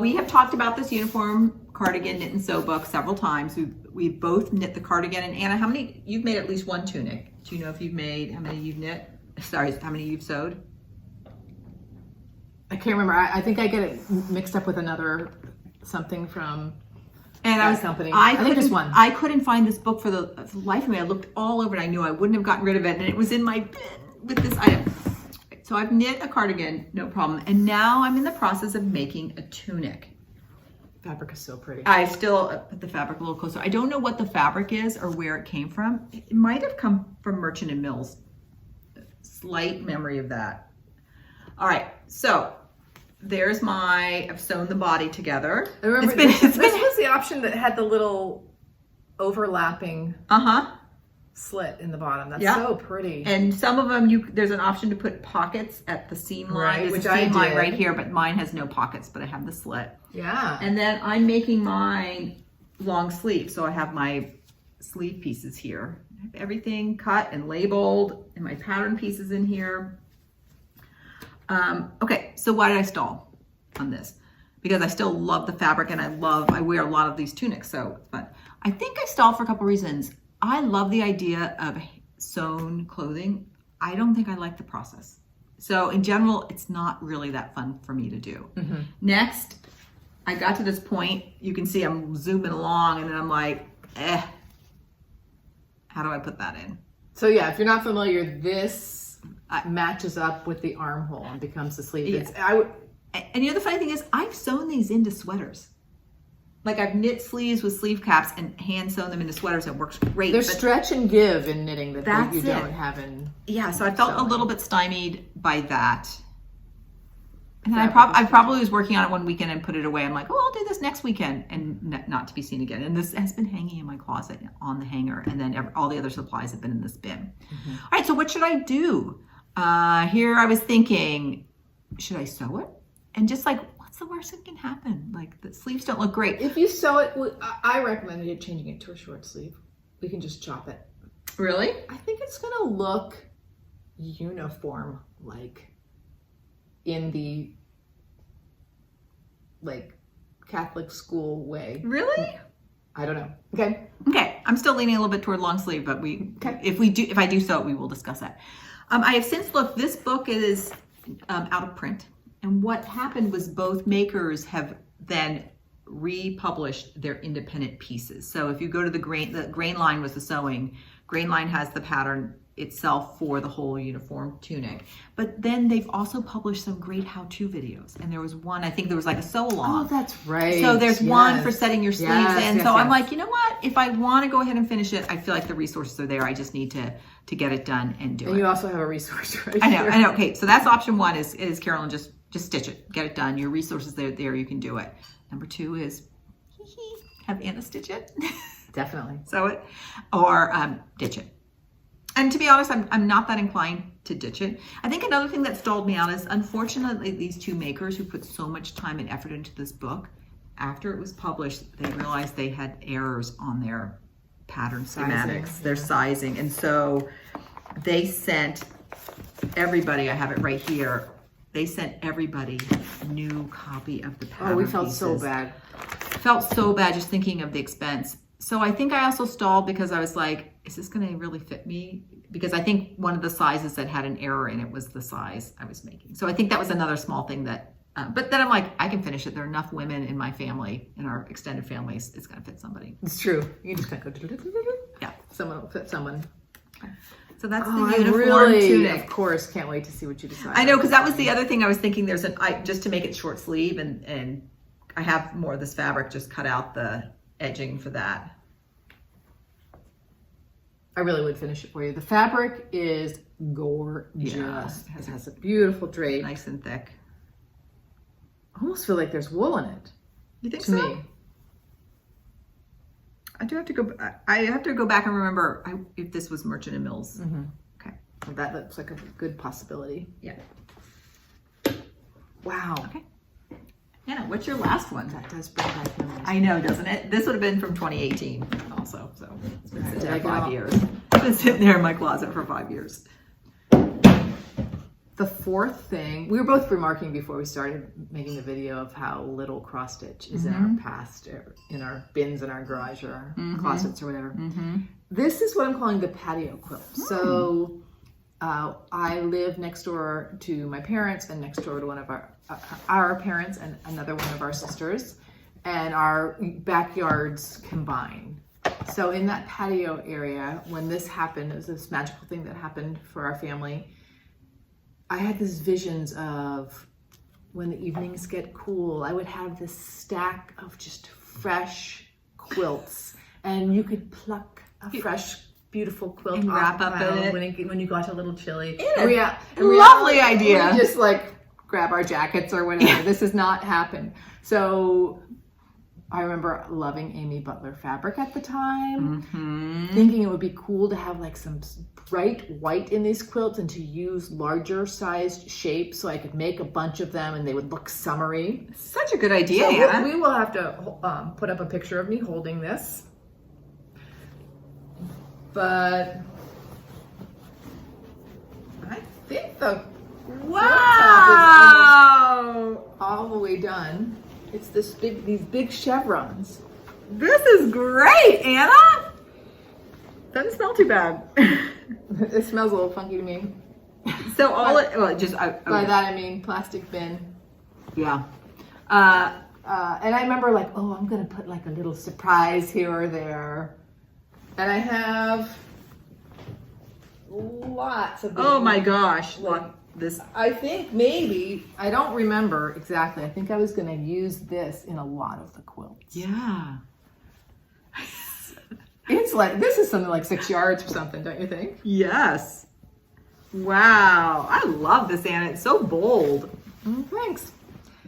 S1: We have talked about this uniform cardigan knit and sew book several times. We both knit the cardigan. And Anna, how many? You've made at least one tunic. Do you know if you've made, how many you've knit? Sorry, how many you've sewed?
S2: I can't remember. I think I get it mixed up with another something from
S1: And
S2: that company.
S1: I
S2: think just one.
S1: I couldn't find this book for the life of me. I looked all over and I knew I wouldn't have gotten rid of it. And it was in my bin with this item. So I've knit a cardigan, no problem. And now I'm in the process of making a tunic.
S2: Fabric is so pretty.
S1: I still put the fabric a little closer. I don't know what the fabric is or where it came from. It might have come from Merchant and Mills. Slight memory of that. All right, so there's I've sewn the body together.
S2: I remember this was the option that had the little overlapping slit in the bottom. That's so pretty.
S1: And some of them, there's an option to put pockets at the seam line.
S2: Which
S1: I
S2: did
S1: mine right here, but mine has no pockets, but I have the slit.
S2: Yeah.
S1: And then I'm making mine long sleeve, so I have my sleeve pieces here. I have everything cut and labeled, and my pattern pieces in here. Okay, so why did I stall on this? Because I still love the fabric, and I wear a lot of these tunics, so it's fun. I think I stalled for a couple reasons. I love the idea of sewn clothing. I don't think I like the process. So in general, it's not really that fun for me to do. Next, I got to this point, you can see I'm zooming along, and then I'm like, how do I put that in?
S2: So yeah, if you're not familiar, this matches up with the armhole and becomes the sleeve.
S1: Yeah. And the other funny thing is, I've sewn these into sweaters. Like I've knit sleeves with sleeve caps and hand sewn them into sweaters. It works great.
S2: There's stretch and give in knitting that you don't have in.
S1: Yeah, so I felt a little bit stymied by that. And then I probably was working on it one weekend and put it away. I'm like, oh, I'll do this next weekend, and not to be seen again. And this has been hanging in my closet on the hanger, and then all the other supplies have been in this bin. All right, so what should I do? Here I was thinking, should I sew it? And just like, what's the worst that can happen? Like the sleeves don't look great.
S2: If you sew it, I recommend changing it to a short sleeve. We can just chop it.
S1: Really?
S2: I think it's gonna look uniform, like in the Catholic school way.
S1: Really?
S2: I don't know. Okay.
S1: Okay. I'm still leaning a little bit toward long sleeve, but if I do sew it, we will discuss that. I have since looked. This book is out of print, and what happened was both makers have then republished their independent pieces. So if you go to the grain line was the sewing. Grain line has the pattern itself for the whole uniform tunic, but then they've also published some great how-to videos, and there was one, I think there was like a sew along.
S2: Oh, that's right.
S1: So there's one for setting your sleeves in. So I'm like, you know what, if I want to go ahead and finish it, I feel like the resources are there. I just need to get it done and do it.
S2: And you also have a resource right
S1: I
S2: here.
S1: know. Okay, so that's option one is Carolyn, just stitch it, get it done. Your resources there, you can do it. Number two is have Anna stitch it.
S2: Definitely.
S1: Sew it or ditch it. And to be honest, I'm not that inclined to ditch it. I think another thing that stalled me out is, unfortunately, these two makers who put so much time and effort into this book, after it was published, they realized they had errors on their pattern schematics, their sizing. And so they sent everybody, I have it right here, they sent everybody a new copy of the pattern.
S2: Oh, we felt
S1: pieces.
S2: so bad.
S1: Felt so bad just thinking of the expense. So I think I also stalled because I was like, is this going to really fit me? Because I think one of the sizes that had an error in it was the size I was making. So I think that was another small thing that, but then I'm like, I can finish it. There are enough women in my family, in our extended families, it's going to fit somebody.
S2: It's true. You just kind of go,
S1: yeah.
S2: Someone will fit someone.
S1: Okay. So that's the
S2: I
S1: uniform
S2: really,
S1: tunic.
S2: Of course, can't wait to see what you decide.
S1: I know, because that was the other thing I was thinking. There's just to make it short sleeve, and I have more of this fabric, just cut out the edging for that.
S2: I really would finish it for you. The fabric is gorgeous.
S1: Yeah,
S2: it has a beautiful drape.
S1: Nice and thick.
S2: I almost feel like there's wool in it.
S1: You think
S2: to
S1: so?
S2: Me.
S1: I have to go back and remember if this was Merchant and Mills.
S2: Mm-hmm.
S1: Okay.
S2: That looks like a good possibility.
S1: Yeah.
S2: Wow.
S1: Okay. Anna, what's your last one?
S2: That does bring back memories.
S1: I know, doesn't it? This would have been from 2018 also, so it's been sitting there 5 years. It's been sitting there in my closet for 5 years.
S2: the fourth thing, we were both remarking before we started making the video of how little cross stitch is in our past, in our bins in our garage or our closets or whatever. This is what I'm calling the patio quilt. So I live next door to my parents and next door to one of our parents and another one of our sisters, and our backyards combine. So in that patio area, when this happened, it was this magical thing that happened for our family. I had these visions of when the evenings get cool, I would have this stack of just fresh quilts, and you could pluck a fresh, beautiful quilt
S1: and wrap
S2: off
S1: up in it
S2: when you got a little chilly.
S1: Lovely idea.
S2: We just like grab our jackets or whatever. Yeah. This has not happened. So I remember loving Amy Butler fabric at the time, thinking it would be cool to have like some bright white in these quilts and to use larger sized shapes so I could make a bunch of them and they would look summery.
S1: Such a good idea,
S2: so
S1: Anna.
S2: We will have to put up a picture of me holding this. But I think the
S1: wow,
S2: all the way done. It's these big chevrons.
S1: This is great, Anna. Doesn't smell too bad.
S2: It smells a little funky to me.
S1: So
S2: by that I mean plastic bin.
S1: Yeah.
S2: And I remember like, oh, I'm gonna put like a little surprise here or there. And I have lots of these.
S1: Oh my gosh. Look, this.
S2: I think maybe, I don't remember exactly. I think I was gonna use this in a lot of the quilts.
S1: Yeah.
S2: It's like, this is something like 6 yards or something, don't you think?
S1: Yes. Wow. I love this, Anna. It's so bold.
S2: Thanks.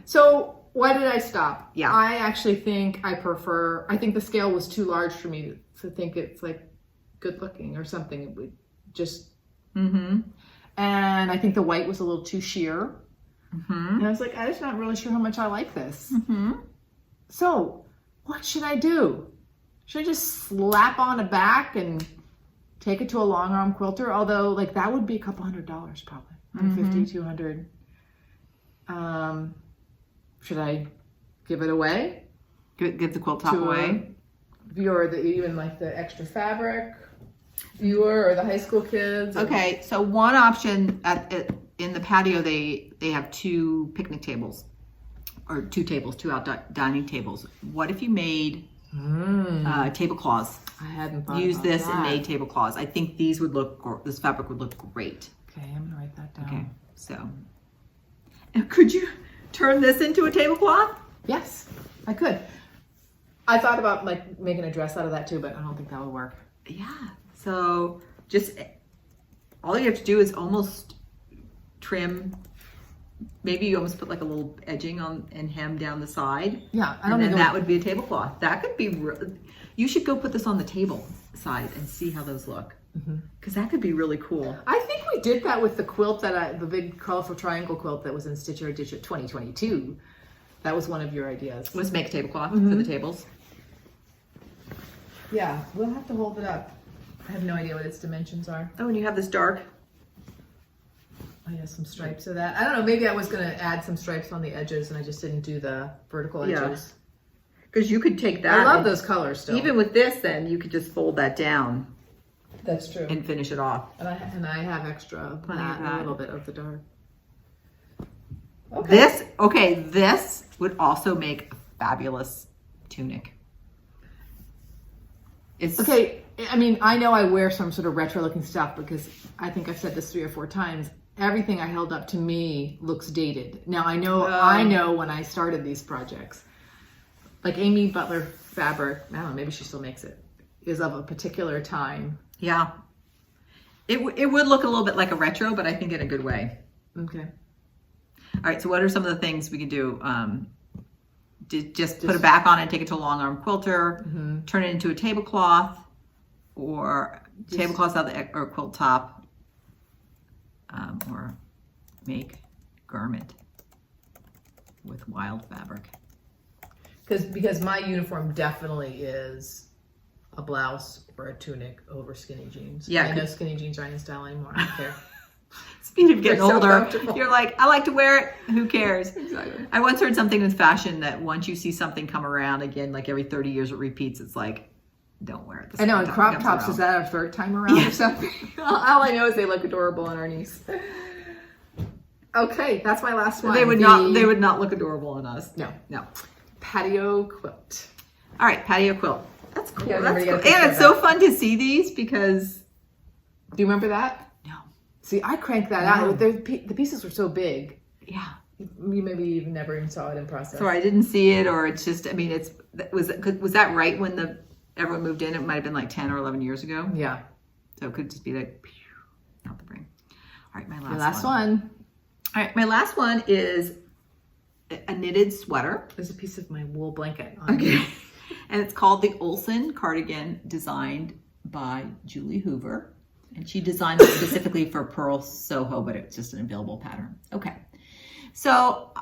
S2: So why did I stop?
S1: Yeah.
S2: I actually think I think the scale was too large for me to think it's like good looking or something. It would just, and I think the white was a little too sheer. And I was like, I'm just not really sure how much I like this. So what should I do? Should I just slap on a back and take it to a long arm quilter? Although like that would be a couple $100 probably, $150, $200. Should I give it away?
S1: Give the quilt top away?
S2: Viewer, even like the extra fabric viewer or the high school kids?
S1: Okay, so one option in the patio, they have 2 picnic tables, or 2 tables, 2 out dining tables. What if you made tablecloths?
S2: I hadn't thought
S1: Use
S2: about
S1: this
S2: that.
S1: and made tablecloths. I think these would look, this fabric would look great.
S2: Okay, I'm gonna write that down.
S1: Okay, so. And could you turn this into a tablecloth?
S2: Yes, I could. I thought about like making a dress out of that too, but I don't think that would work.
S1: Yeah, so just, all you have to do is almost trim, maybe you almost put like a little edging on and hem down the side.
S2: Yeah, I
S1: and
S2: don't
S1: then
S2: think
S1: that would be a tablecloth. That could be, you should go put this on the table side and see how those look. Because that could be really cool.
S2: I think we did that with the quilt the big colorful triangle quilt that was in Stitch or Ditch It 2022. That was one of your ideas.
S1: Let's make a tablecloth for the tables.
S2: Yeah, we'll have to hold it up. I have no idea what its dimensions are.
S1: Oh, and you have this dark.
S2: Oh yeah, some stripes of that. I don't know, maybe I was gonna add some stripes on the edges and I just didn't do the vertical edges.
S1: Because you could take that.
S2: I love those colors still.
S1: Even with this then, you could just fold that down.
S2: That's true.
S1: And finish it off.
S2: And I have extra of that, a little bit of the dark.
S1: Okay. This would also make a fabulous tunic.
S2: Okay, I mean, I know I wear some sort of retro looking stuff because I think I've said this 3 or 4 times. Everything I held up to me looks dated. Now I know when I started these projects, like Amy Butler fabric, I don't know, maybe she still makes it, is of a particular time.
S1: Yeah. It would look a little bit like a retro, but I think in a good way.
S2: Okay.
S1: All right, so what are some of the things we could do? Just put it back on and take it to a long arm quilter, turn it into a tablecloth, or tablecloths out or quilt top, or make garment with wild fabric.
S2: Because my uniform definitely is a blouse or a tunic over skinny jeans.
S1: Yeah,
S2: I know skinny jeans aren't in style anymore. I don't care.
S1: speed of getting
S2: They're so
S1: older,
S2: comfortable.
S1: you're like, I like to wear it. Who cares?
S2: Exactly.
S1: I once heard something with fashion that once you see something come around again, like every 30 years it repeats, it's like, don't wear it.
S2: I know, and crop tops, is that our third time around or something? All I know is they look adorable on our niece. Okay, that's my last one.
S1: They would not look adorable on us.
S2: No. Patio quilt.
S1: All right, patio quilt. That's cool.
S2: Yeah,
S1: That's
S2: everybody
S1: cool.
S2: get a picture
S1: And it's
S2: of
S1: so fun to see these because.
S2: Do you remember that?
S1: No.
S2: See, I cranked that
S1: No.
S2: out. The pieces were so big.
S1: Yeah.
S2: You maybe even never even saw it in process.
S1: So I didn't see it, or it's just. I mean, was that right when everyone moved in? It might have been like 10 or 11 years ago.
S2: Yeah.
S1: So it could just be like, out the brain. All right, my
S2: last one.
S1: All right, my last one is a knitted sweater.
S2: There's a piece of my wool blanket on
S1: Okay. And it's called the Olson Cardigan, designed by Julie Hoover. And she designed it specifically for Pearl Soho, but it's just an available pattern. Okay. So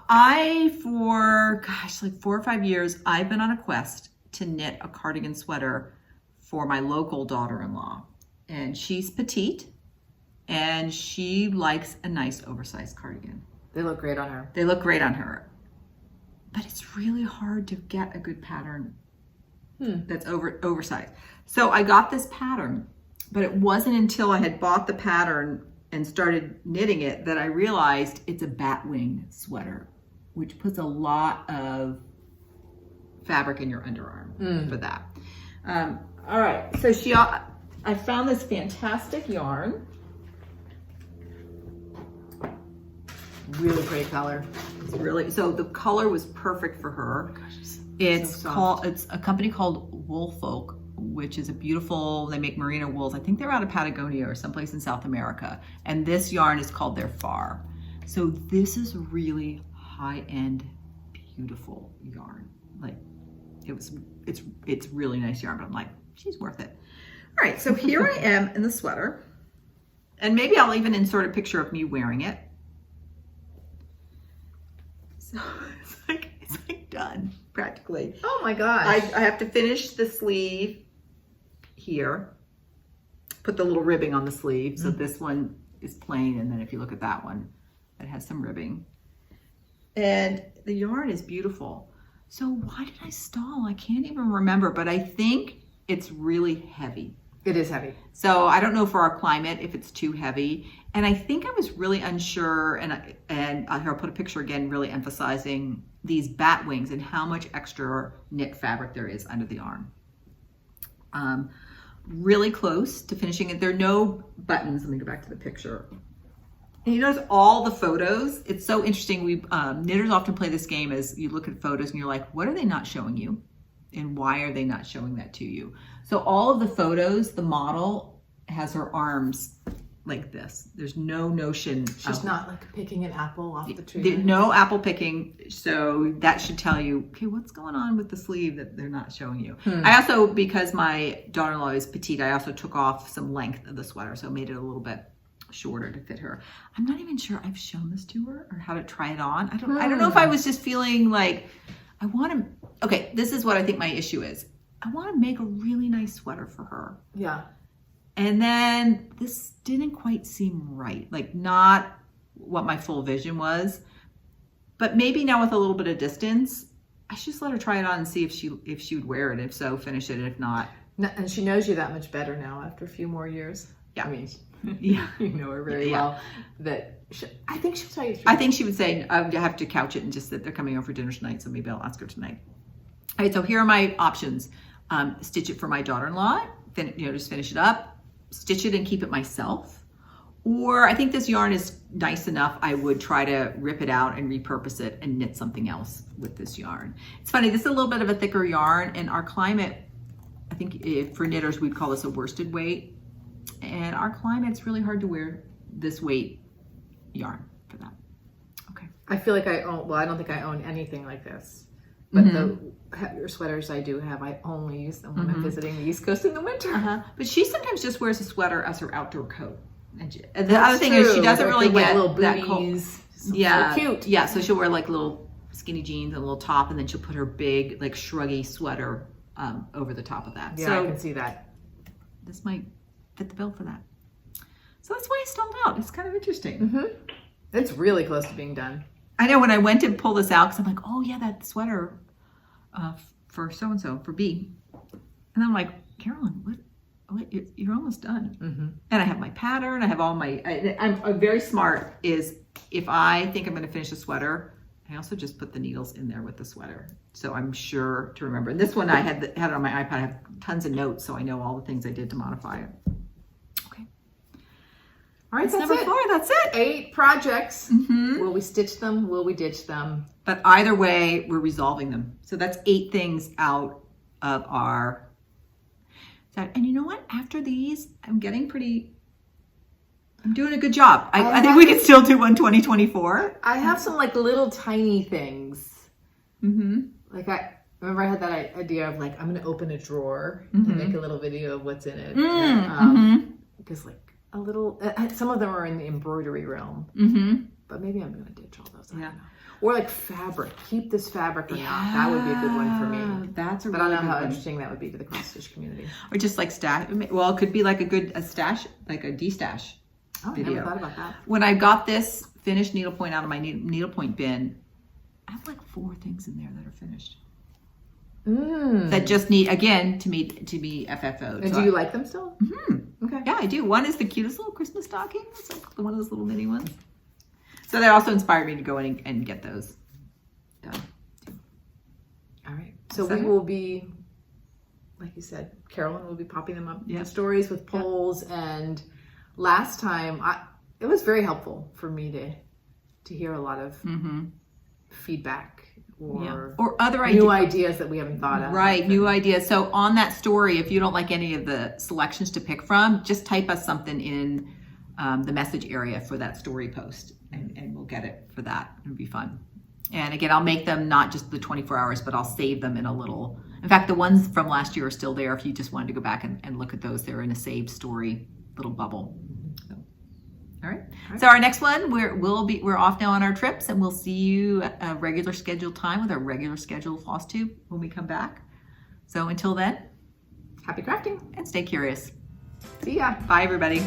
S1: for like 4 or 5 years, I've been on a quest to knit a cardigan sweater for my local daughter-in-law. And she's petite, and she likes a nice oversized cardigan.
S2: They look great on her.
S1: They look great on her. But it's really hard to get a good pattern that's oversized. So I got this pattern, but it wasn't until I had bought the pattern and started knitting it that I realized it's a batwing sweater, which puts a lot of fabric in your underarm for that. All right, so I found this fantastic yarn.
S2: Really great color.
S1: So the color was perfect for her. It's a company called Woolfolk, which is a beautiful, they make merino wools. I think they're out of Patagonia or someplace in South America. And this yarn is called their Far. So this is really high-end, beautiful yarn. Like it's really nice yarn, but I'm like, she's worth it. All right, so here I am in the sweater. And maybe I'll even insert a picture of me wearing it. So it's like done practically.
S2: Oh my gosh.
S1: I have to finish the sleeve here. Put the little ribbing on the sleeve. So this one is plain, and then if you look at that one, it has some ribbing. And the yarn is beautiful. So why did I stall? I can't even remember, but I think it's really heavy.
S2: It is heavy.
S1: So I don't know for our climate if it's too heavy. And I think I was really unsure, and here I'll put a picture again, really emphasizing these bat wings and how much extra knit fabric there is under the arm. Really close to finishing it. There are no buttons. Let me go back to the picture. And you notice all the photos. It's so interesting. Knitters often play this game as you look at photos and you're like, what are they not showing you? And why are they not showing that to you? So all of the photos, the model has her arms like this. There's no notion.
S2: She's not like picking an apple off the tree.
S1: No apple picking. So that should tell you, okay, what's going on with the sleeve that they're not showing you. I also, because my daughter-in-law is petite, I also took off some length of the sweater. So made it a little bit shorter to fit her. I'm not even sure I've shown this to her or how to try it on. I don't know if I was just feeling like I want to, okay, this is what I think my issue is. I want to make a really nice sweater for her.
S2: Yeah.
S1: And then this didn't quite seem right. Like not what my full vision was, but maybe now with a little bit of distance, I should just let her try it on and see if she would wear it. If so, finish it. And if not.
S2: And she knows you that much better now after a few more years.
S1: Yeah.
S2: I mean,
S1: yeah,
S2: you know her very well. I think she'll tell you the truth.
S1: I think she would say, I would have to couch it and just that they're coming over for dinner tonight, so maybe I'll ask her tonight. All right, so here are my options. Stitch it for my daughter-in-law, then just finish it up, stitch it and keep it myself. Or I think this yarn is nice enough, I would try to rip it out and repurpose it and knit something else with this yarn. It's funny, this is a little bit of a thicker yarn. In our climate, I think for knitters, we'd call this a worsted weight. And our climate, it's really hard to wear this weight yarn for that. Okay.
S2: I feel like I don't think I own anything like this. But the heavier sweaters I do have, I only use them when I'm visiting the East Coast in the winter.
S1: But she sometimes just wears a sweater as her outdoor coat. And the other thing is she doesn't really get
S2: little
S1: that
S2: booties.
S1: cold. Yeah,
S2: so cute.
S1: Yeah, so she'll wear like little skinny jeans and a little top, and then she'll put her big like shruggy sweater over the top of that.
S2: Yeah,
S1: so
S2: I can see that.
S1: This might fit the bill for that. So that's why I stalled out. It's kind of interesting.
S2: Mm-hmm. It's really close to being done.
S1: I know when I went to pull this out, because I'm like, oh yeah, that sweater for so-and-so, for B. And I'm like, Carolyn, what you're almost done.
S2: Mm-hmm.
S1: And I have my pattern, I have all my, I'm very smart is if I think I'm gonna finish a sweater, I also just put the needles in there with the sweater. So I'm sure to remember. And this one I had it on my iPad, I have tons of notes, so I know all the things I did to modify it. Okay. All right,
S2: that's
S1: number 4, that's it.
S2: 8 projects.
S1: Mm-hmm.
S2: Will we stitch them? Will we ditch them?
S1: But either way, we're resolving them. So that's 8 things out of our set. And you know what? After these, I'm doing a good job. I think we can still do one 2024.
S2: I have some like little tiny things.
S1: Mm-hmm.
S2: Like I remember I had that idea of like, I'm going to open a drawer
S1: Mm-hmm.
S2: and make a little video of what's in it.
S1: Mm-hmm.
S2: Because like a little, some of them are in the embroidery realm.
S1: Mm-hmm.
S2: But maybe I'm going to ditch all those. I
S1: Yeah.
S2: don't know. Or like fabric. Keep this fabric or not. That would be a good one for me.
S1: That's a
S2: But
S1: really
S2: I don't know
S1: good
S2: how
S1: one.
S2: interesting that would be to the cross stitch community.
S1: Or just like stash. Well, it could be like a stash, like a de-stash
S2: Oh, I
S1: video.
S2: never thought about that.
S1: When I got this finished needlepoint out of my needlepoint bin, I have like 4 things in there that are finished. That just need, again, to be FFO'd.
S2: And
S1: So
S2: do you like them still?
S1: Mm-hmm.
S2: Okay.
S1: Yeah, I do. One is the cutest little Christmas stocking. It's like one of those little mini ones. So that also inspired me to go in and get those done.
S2: All right. So
S1: Is that
S2: we
S1: it?
S2: will be, like you said, Carolyn will be popping them up
S1: Yeah.
S2: in stories with polls. And last time, it was very helpful for me to hear a lot of feedback
S1: or other
S2: new ideas that we haven't thought of.
S1: Right, new ideas. So on that story, if you don't like any of the selections to pick from, just type us something in the message area for that story post, and we'll get it for that. It'll be fun. And again, I'll make them not just the 24 hours, but I'll save them in a little. In fact, the ones from last year are still there. If you just wanted to go back and look at those, they're in a saved story little bubble. So, all right. So our next one, we're off now on our trips, and we'll see you at a regular scheduled time with our regular scheduled FlossTube when we come back. So until then,
S2: Happy crafting.
S1: and stay curious.
S2: See ya.
S1: Bye, everybody.